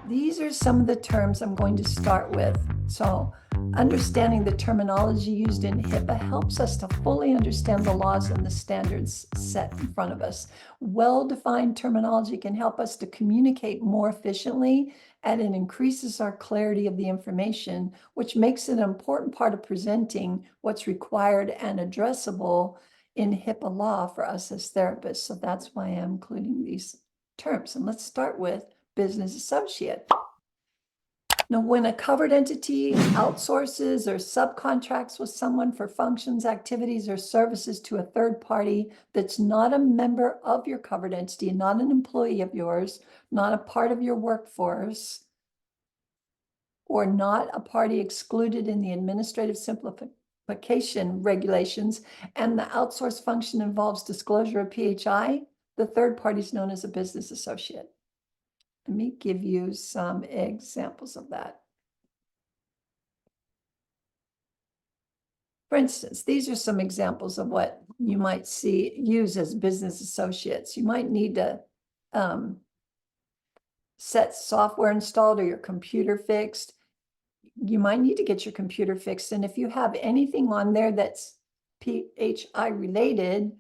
These are some of the terms I'm going to start with. So understanding the terminology used in HIPAA helps us to fully understand the laws and the standards set in front of us. Well-defined terminology can help us to communicate more efficiently, and it increases our clarity of the information, which makes it an important part of presenting what's required and addressable in HIPAA law for us as therapists. So that's why I'm including these terms. And let's start with business associate. Now, when a covered entity outsources or subcontracts with someone for functions, activities, or services to a third party that's not a member of your covered entity, not an employee of yours, not a part of your workforce, or not a party excluded in the administrative simplification regulations, and the outsource function involves disclosure of PHI, the third party is known as a business associate. Let me give you some examples of that. For instance, these are some examples of what you might use as business associates. You might need to set software installed or your computer fixed. You might need to get your computer fixed. And if you have anything on there that's PHI related,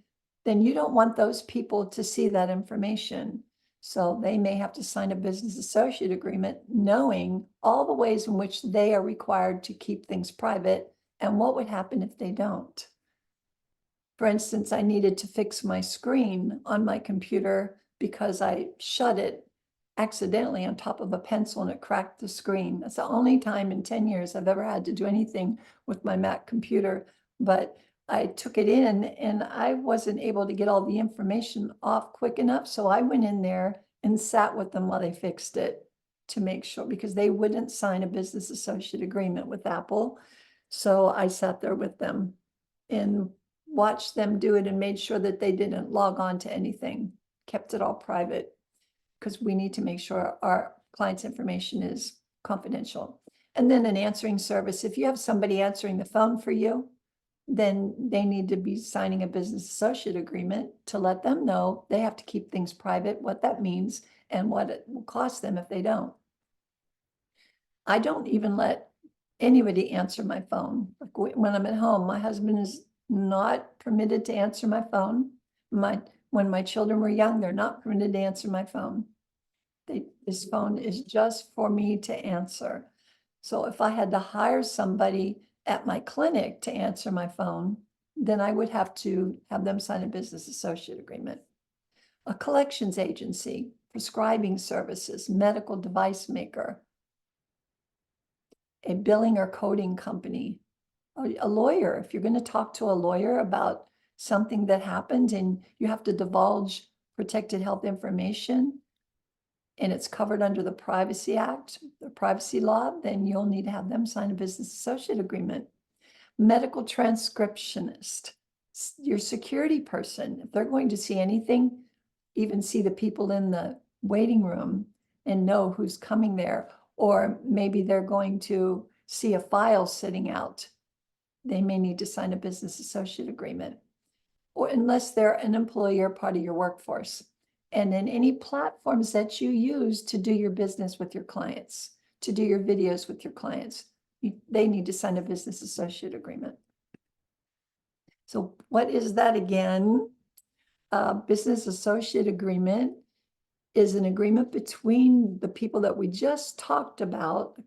then you don't want those people to see that information. So they may have to sign a business associate agreement, knowing all the ways in which they are required to keep things private and what would happen if they don't. For instance, I needed to fix my screen on my computer because I shut it accidentally on top of a pencil and it cracked the screen. That's the only time in 10 years I've ever had to do anything with my Mac computer, but I took it in and I wasn't able to get all the information off quick enough. So I went in there and sat with them while they fixed it to make sure, because they wouldn't sign a business associate agreement with Apple. So I sat there with them and watched them do it and made sure that they didn't log on to anything, kept it all private, because we need to make sure our client's information is confidential. And then an answering service. If you have somebody answering the phone for you, then they need to be signing a business associate agreement to let them know they have to keep things private, what that means, and what it will cost them if they don't. I don't even let anybody answer my phone. Like when I'm at home, my husband is not permitted to answer my phone. When my children were young, they're not permitted to answer my phone. This phone is just for me to answer. So if I had to hire somebody at my clinic to answer my phone, then I would have to have them sign a business associate agreement. A collections agency, prescribing services, medical device maker, a billing or coding company, a lawyer. If you're going to talk to a lawyer about something that happened and you have to divulge protected health information, and it's covered under the Privacy Act, the privacy law, then you'll need to have them sign a business associate agreement. Medical transcriptionist, your security person, if they're going to see anything, even see the people in the waiting room and know who's coming there, or maybe they're going to see a file sitting out, they may need to sign a business associate agreement, or unless they're an employee or part of your workforce. And then any platforms that you use to do your business with your clients, to do your videos with your clients, they need to sign a business associate agreement. So what is that again? Business associate agreement is an agreement between the people that we just talked about,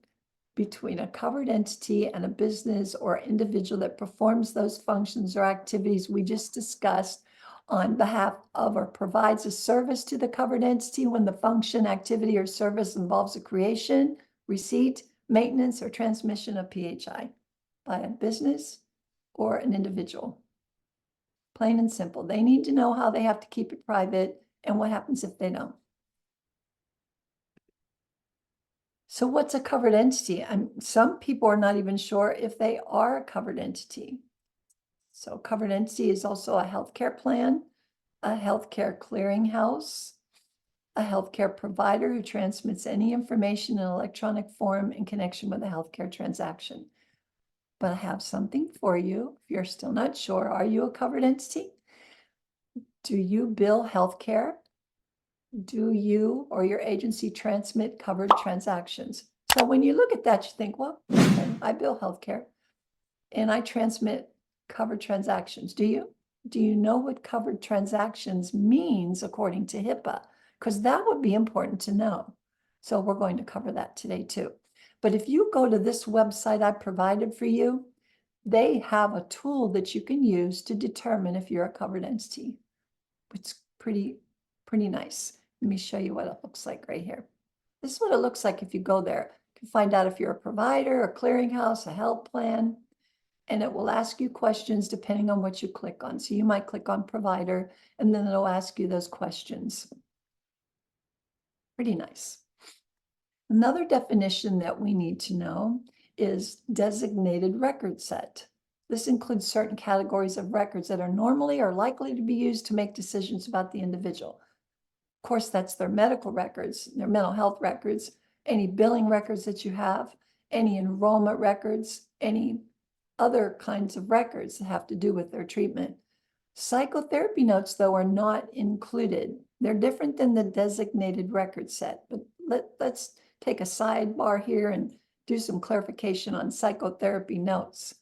between a covered entity and a business or individual that performs those functions or activities we just discussed on behalf of or provides a service to the covered entity when the function, activity, or service involves a creation, receipt, maintenance, or transmission of PHI by a business or an individual. Plain and simple. They need to know how they have to keep it private and what happens if they don't. So what's a covered entity? Some people are not even sure if they are a covered entity. So covered entity is also a healthcare plan, a healthcare clearinghouse, a healthcare provider who transmits any information in electronic form in connection with a healthcare transaction. But I have something for you. If you're still not sure, are you a covered entity? Do you bill healthcare? Do you or your agency transmit covered transactions? So when you look at that, you think, well, okay, I bill healthcare and I transmit covered transactions. Do you? Do you know what covered transactions means according to HIPAA? Because that would be important to know. So we're going to cover that today too. But if you go to this website I provided for you, they have a tool that you can use to determine if you're a covered entity. It's pretty nice. Let me show you what it looks like right here. This is what it looks like if you go there. You can find out if you're a provider, a clearinghouse, a health plan, and it will ask you questions depending on what you click on. So you might click on provider, and then it'll ask you those questions. Pretty nice. Another definition that we need to know is designated record set. This includes certain categories of records that are normally or likely to be used to make decisions about the individual. Of course, that's their medical records, their mental health records, any billing records that you have, any enrollment records, any other kinds of records that have to do with their treatment. Psychotherapy notes, though, are not included. They're different than the designated record set, but let's take a sidebar here and do some clarification on psychotherapy notes.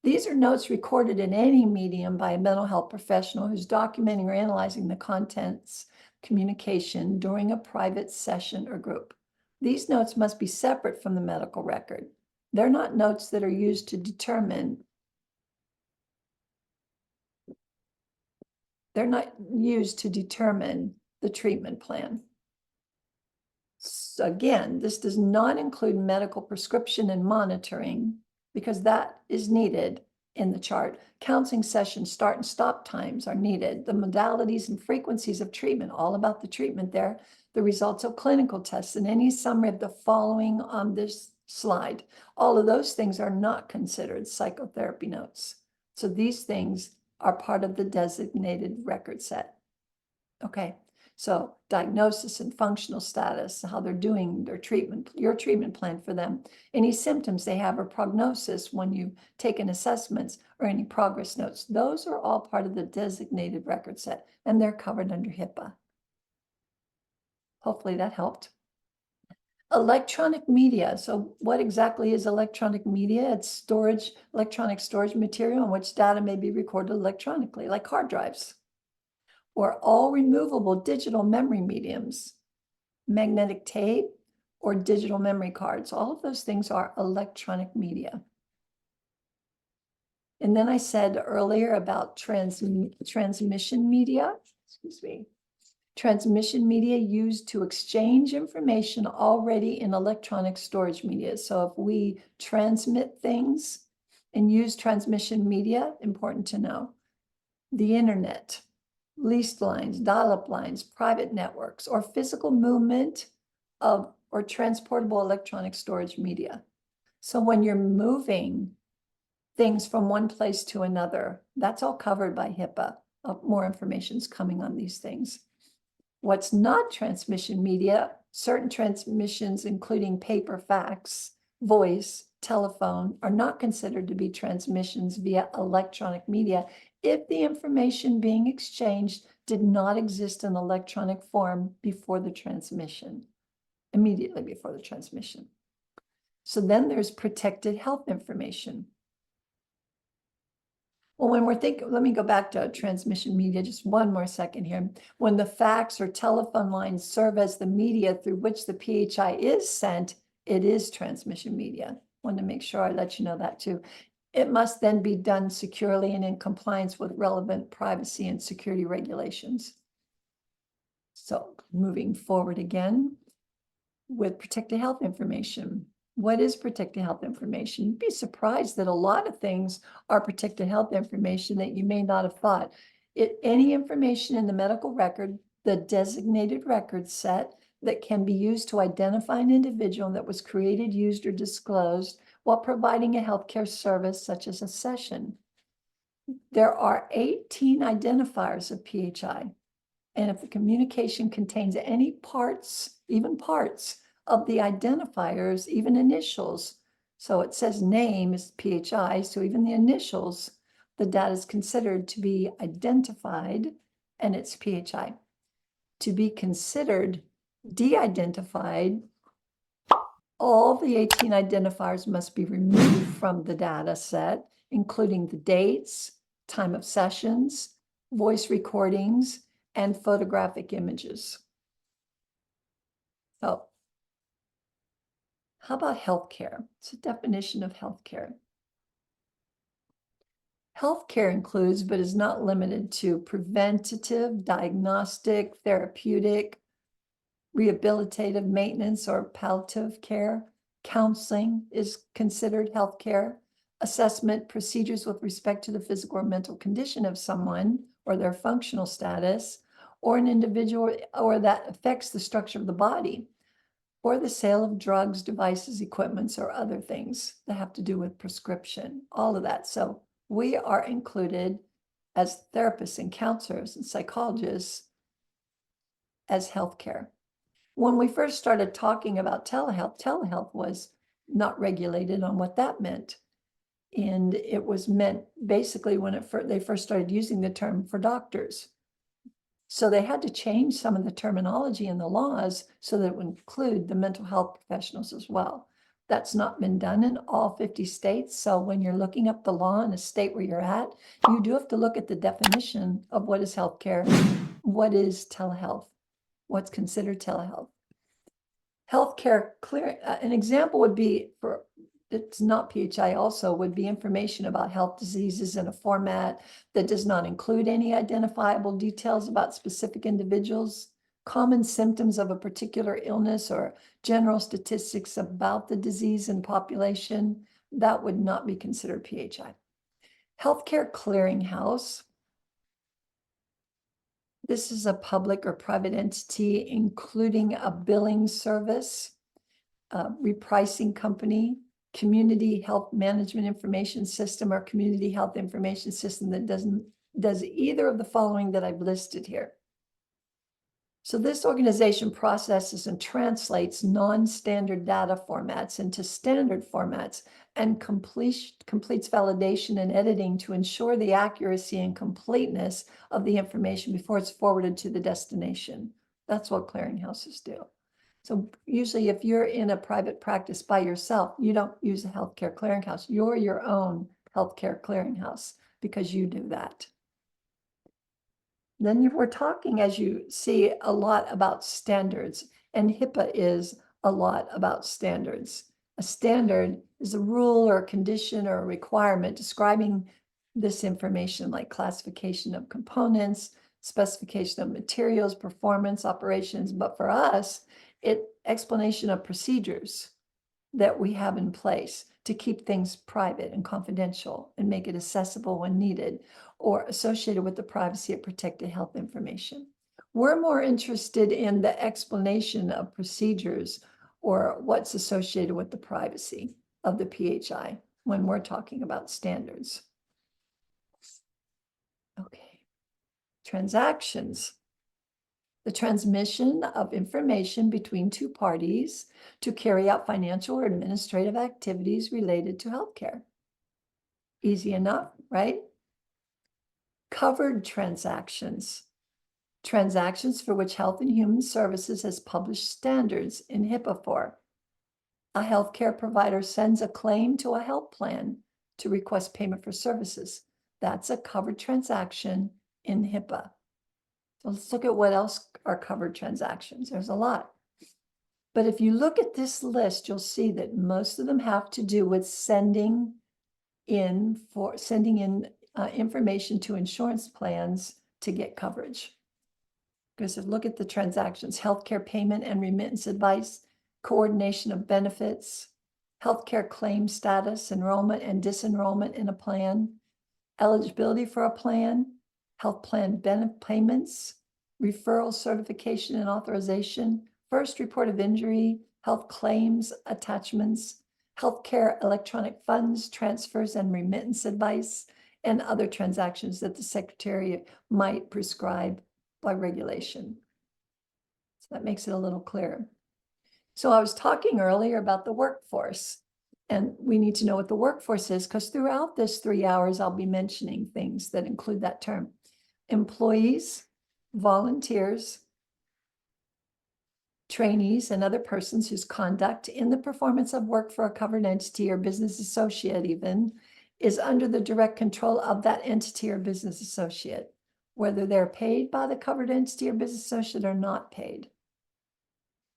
These are notes recorded in any medium by a mental health professional who's documenting or analyzing the contents, communication during a private session or group. These notes must be separate from the medical record. They're not notes that are used to determine. They're not used to determine the treatment plan. So again, this does not include medical prescription and monitoring because that is needed in the chart. Counseling sessions, start and stop times are needed. The modalities and frequencies of treatment, all about the treatment there, the results of clinical tests, and any summary of the following on this slide. All of those things are not considered psychotherapy notes. So these things are part of the designated record set. Okay, so diagnosis and functional status, how they're doing their treatment, your treatment plan for them, any symptoms they have or prognosis when you've taken assessments or any progress notes. Those are all part of the designated record set and they're covered under HIPAA. Hopefully that helped. Electronic media. So what exactly is electronic media? It's storage, electronic storage material in which data may be recorded electronically, like hard drives, or all removable digital memory mediums, magnetic tape, or digital memory cards. All of those things are electronic media. And then I said earlier about transmission media, excuse me. Transmission media used to exchange information already in electronic storage media. So if we transmit things and use transmission media, important to know. The internet, leased lines, dial-up lines, private networks, or physical movement of or transportable electronic storage media. So when you're moving things from one place to another, that's all covered by HIPAA. More information is coming on these things. What's not transmission media, certain transmissions, including paper, fax, voice, telephone, are not considered to be transmissions via electronic media if the information being exchanged did not exist in electronic form before the transmission, immediately before the transmission. So then there's protected health information. Well, when we're thinking, let me go back to transmission media just one more second here. When the fax or telephone lines serve as the media through which the PHI is sent, it is transmission media. Want to make sure I let you know that too. It must then be done securely and in compliance with relevant privacy and security regulations. So moving forward again with protected health information. What is protected health information? You'd be surprised that a lot of things are protected health information that you may not have thought. Any information in the medical record, the designated record set that can be used to identify an individual that was created, used, or disclosed while providing a healthcare service such as a session. There are 18 identifiers of PHI. And if the communication contains any parts, even parts, of the identifiers, even initials. So it says name is PHI, so even the initials, the data is considered to be identified and it's PHI. to be considered de-identified, all the 18 identifiers must be removed from the data set, including the dates, time of sessions, voice recordings, and photographic images. So, how about healthcare? It's a definition of healthcare. Healthcare includes, but is not limited to, preventative, diagnostic, therapeutic, rehabilitative, maintenance, or palliative care. Counseling is considered healthcare. Assessment procedures with respect to the physical or mental condition of someone or their functional status, or an individual, or that affects the structure of the body, or the sale of drugs, devices, equipments, or other things that have to do with prescription, all of that. So we are included as therapists and counselors and psychologists as healthcare. When we first started talking about telehealth was not regulated on what that meant. And it was meant basically when they first started using the term for doctors. So they had to change some of the terminology in the laws so that it would include the mental health professionals as well. That's not been done in all 50 states. So when you're looking up the law in a state where you're at, you do have to look at the definition of what is healthcare, what is telehealth, what's considered telehealth. Healthcare clear, an example would be, for it's not PHI also, would be information about health diseases in a format that does not include any identifiable details about specific individuals, common symptoms of a particular illness, or general statistics about the disease and population. That would not be considered PHI. Healthcare clearinghouse. This is a public or private entity, including a billing service, repricing company, community health management information system, or community health information system that does either of the following that I've listed here. So this organization processes and translates non-standard data formats into standard formats and completes validation and editing to ensure the accuracy and completeness of the information before it's forwarded to the destination. That's what clearinghouses do. So usually if you're in a private practice by yourself, you don't use a healthcare clearinghouse. You're your own healthcare clearinghouse because you do that. Then we're talking, as you see, a lot about standards, and HIPAA is a lot about standards. A standard is a rule or a condition or a requirement describing this information, like classification of components, specification of materials, performance, operations. But for us, explanation of procedures that we have in place to keep things private and confidential and make it accessible when needed, or associated with the privacy of protected health information. We're more interested in the explanation of procedures or what's associated with the privacy of the PHI when we're talking about standards. Okay, transactions. The transmission of information between two parties to carry out financial or administrative activities related to healthcare. Easy enough, right? Covered transactions. Transactions for which Health and Human Services has published standards in HIPAA for. A healthcare provider sends a claim to a health plan to request payment for services. That's a covered transaction in HIPAA. So let's look at what else are covered transactions. There's a lot. But if you look at this list, you'll see that most of them have to do with sending in information to insurance plans to get coverage. Because if look at the transactions: healthcare payment and remittance advice, coordination of benefits, healthcare claim status, enrollment and disenrollment in a plan, eligibility for a plan, health plan benefit payments, referral certification and authorization, first report of injury, health claims attachments, healthcare electronic funds, transfers and remittance advice, and other transactions that the Secretary might prescribe by regulation. So that makes it a little clearer. So I was talking earlier about the workforce, and we need to know what the workforce is, because throughout this 3 hours, I'll be mentioning things that include that term. Employees, volunteers, trainees and other persons whose conduct in the performance of work for a covered entity or business associate even is under the direct control of that entity or business associate, whether they're paid by the covered entity or business associate or not paid.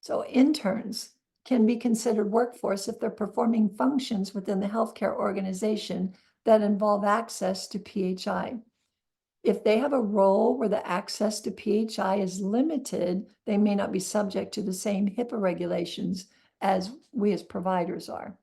So interns can be considered workforce if they're performing functions within the healthcare organization that involve access to PHI. If they have a role where the access to PHI is limited, they may not be subject to the same HIPAA regulations as we as providers are.